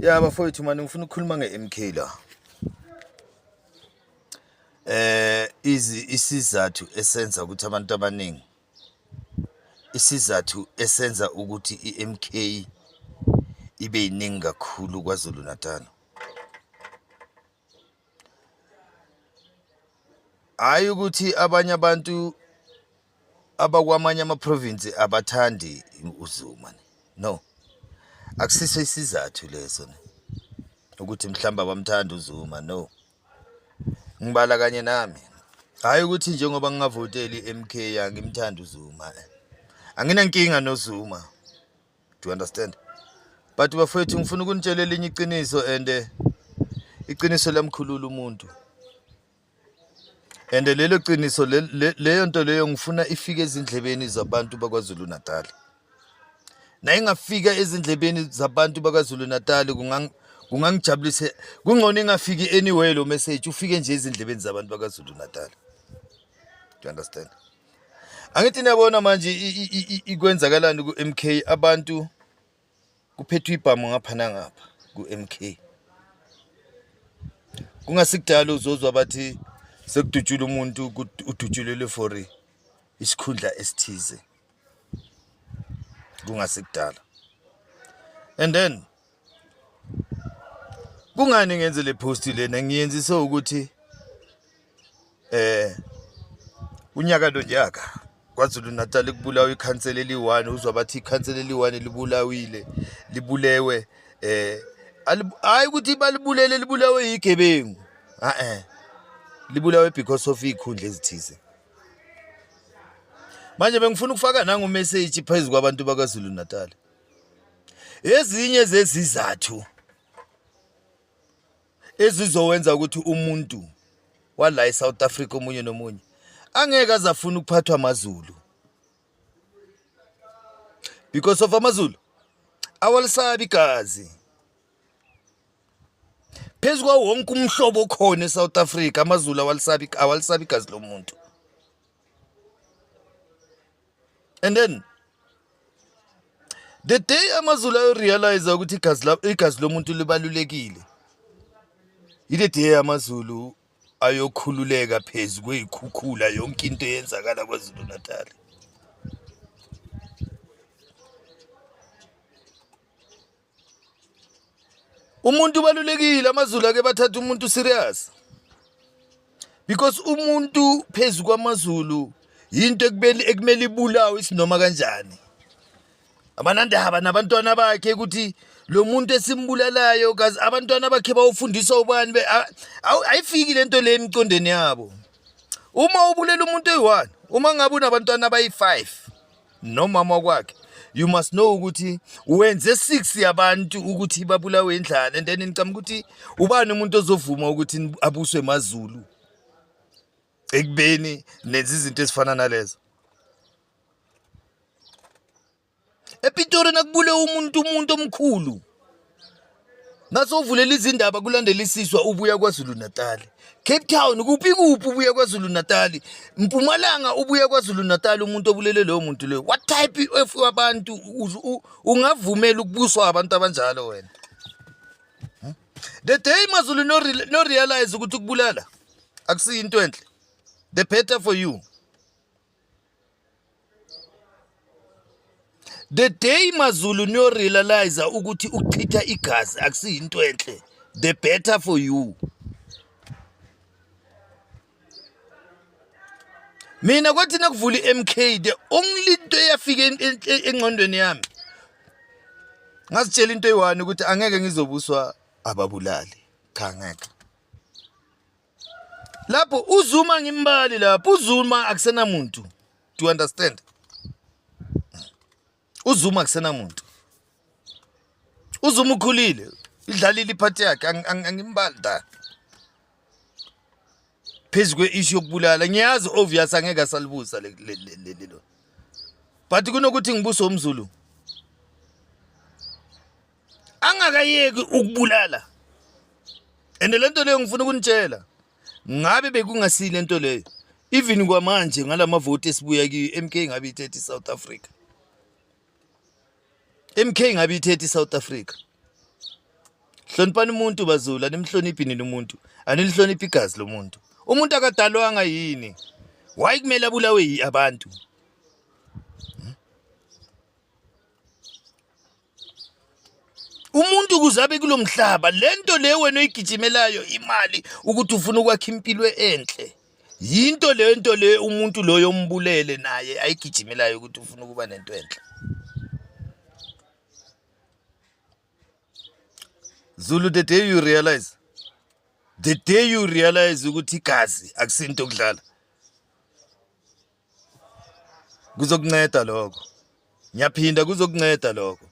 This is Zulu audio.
Ya bafowethu manje ngifuna ukukhuluma nge-MK la. Isizathu esenza ukuthi abantu abaningi isizathu esenza ukuthi i-MK ibe yiningi kakhulu kwaZulu Natal. Hayi ukuthi abanye abantu abakwamanye ama-province abathandi uZuma. No. Akusiso isizathu leso ukuthi mhlamba bamthanda uZuma. No. Ngibala kanye nami. Hayi ukuthi njengoba ngingavoteli i-MK ngimthanda uZuma. Anginankinga noZuma. Do you understand? But bafowethu ngifuna ukunitshela elinye iqiniso iqiniso lamkhulula umuntu. Lelo qiniso leyo nto leyo ngifuna ifike ezindlebeni zabantu bakwaZulu Natal. Na ingafika ezindlebeni zabantu bakwaZulu Natal kungangijabulisa. Kungcono ingafiki anywhere lo message ufike nje ezindlebeni zabantu bakwaZulu Natal. Do you understand? Angithi niyabona manje ikwenzakalani ku-MK abantu kuphethwe ibhamu ngapha nangapha ku-MK. Kungasikudala uzozwa bathi sekudutshula umuntu udutshulele for isikhundla esithize. Kungasikudala. And then kungani ngenze le post lena ngiyenzise ukuthi unyaka lonyaka kwaZulu Natal kubulawa ikhansela eli1 uzwa bathi ikhansela eli1 libulewe hayi ukuthi libulawe yigebengu libulawe because of ikhundla ezithize. Manje bengifuna ukufaka nangu message phezulu kwabantu bakwaZulu Natal. Ezinye zezizathu ezizowenza ukuthi umuntu wala eSouth Africa omunye nomunye angeke azafuna ukuphathwa amaZulu because of amaZulu awalisabi igazi. Phezulu kwa wonke umhlobo okhona eSouth Africa amaZulu awalisabi igazi lomuntu. And then the day amaZulu ayorealize ukuthi igazi lomuntu libalulekile, ile day amaZulu ayokhululeka phezulu kwezikhukhula yonke into eyenzakala kwaZulu Natal. Umuntu ubalulekile, amaZulu ake bathatha umuntu serious because umuntu phezulu kwamaZulu into ekumele ibulawe isinoma kanjani. Abanandaba nabantwana bakhe ukuthi lo muntu esimbulalayo kazi abantwana bakhe bawufundisa ubani ayifiki lento le emicondweni yabo. Uma ubulela umuntu oyi1, uma ngabe unabantwana abayi5 nomama kwakhe, you must know ukuthi wenze 6 yabantu ukuthi babulawe indlala. And then ngicama ukuthi ubani umuntu ozovuma ukuthi abuswe emaZulu ekubeni nenza izinto ezifana nalezo. ePitori nakubule umuntu omkhulu nasovulela izindaba kulandela isiswa ubuya kwaZulu Natal. Cape Town kuphi ubuya kwaZulu Natal. Mpumalanga ubuya kwaZulu Natal umuntu obulele lo muntu lo. What type of abantu ungavumela ukubuswa abantu abanjalo wena? The day maZulu no realize ukuthi ukubulala akusiyinto enhle, the better for you. The day maZulu no realize ukuthi ukuchitha igazi akusiyinto enhle, the better for you. Mina kwathi nakuvula iMK, the only into eyafika engqondweni yami ngasitshela into eyi1 ukuthi angeke ngizobuswa ababulali. Cha ngeke. Lapho uZuma ngimbali lapho uZuma akusena muntu. Do you understand? uZuma akusena muntu. uZuma ukhulile, idlalile iphathi yakhe angimbali da. Phezulu kwe-issue yokubulala ngiyazi obvious angeke asalibusa lelo. But kunokuthi ngibuso umZulu angakayeki ukubulala. And lento leyo ngifuna ukunitshela ngabe bekungasile lento leyo even kwamanje ngalamavoti esibuya ki MK ngabe ithethe South Africa. MK ngabe ithethe South Africa. Hloniphani umuntu bazulu, animhloniphi nini umuntu? Anilihloniphi igazi lomuntu. Umuntu akadalwanga yini? Why kumele abulawe abantu? Umuntu kuzabe kulomhlaba lento le wena oyigijimelayo imali ukuthi ufuna ukwakha impilo enhle. Yinto lento le umuntu loyo ombulele naye ayigijimelayo ukuthi ufuna ukuba nento enhle. Zulu, the day you realize ukuthi igazi akusinto okudlala, kuzokunceda lokho. Ngiyaphinda kuzokunceda lokho.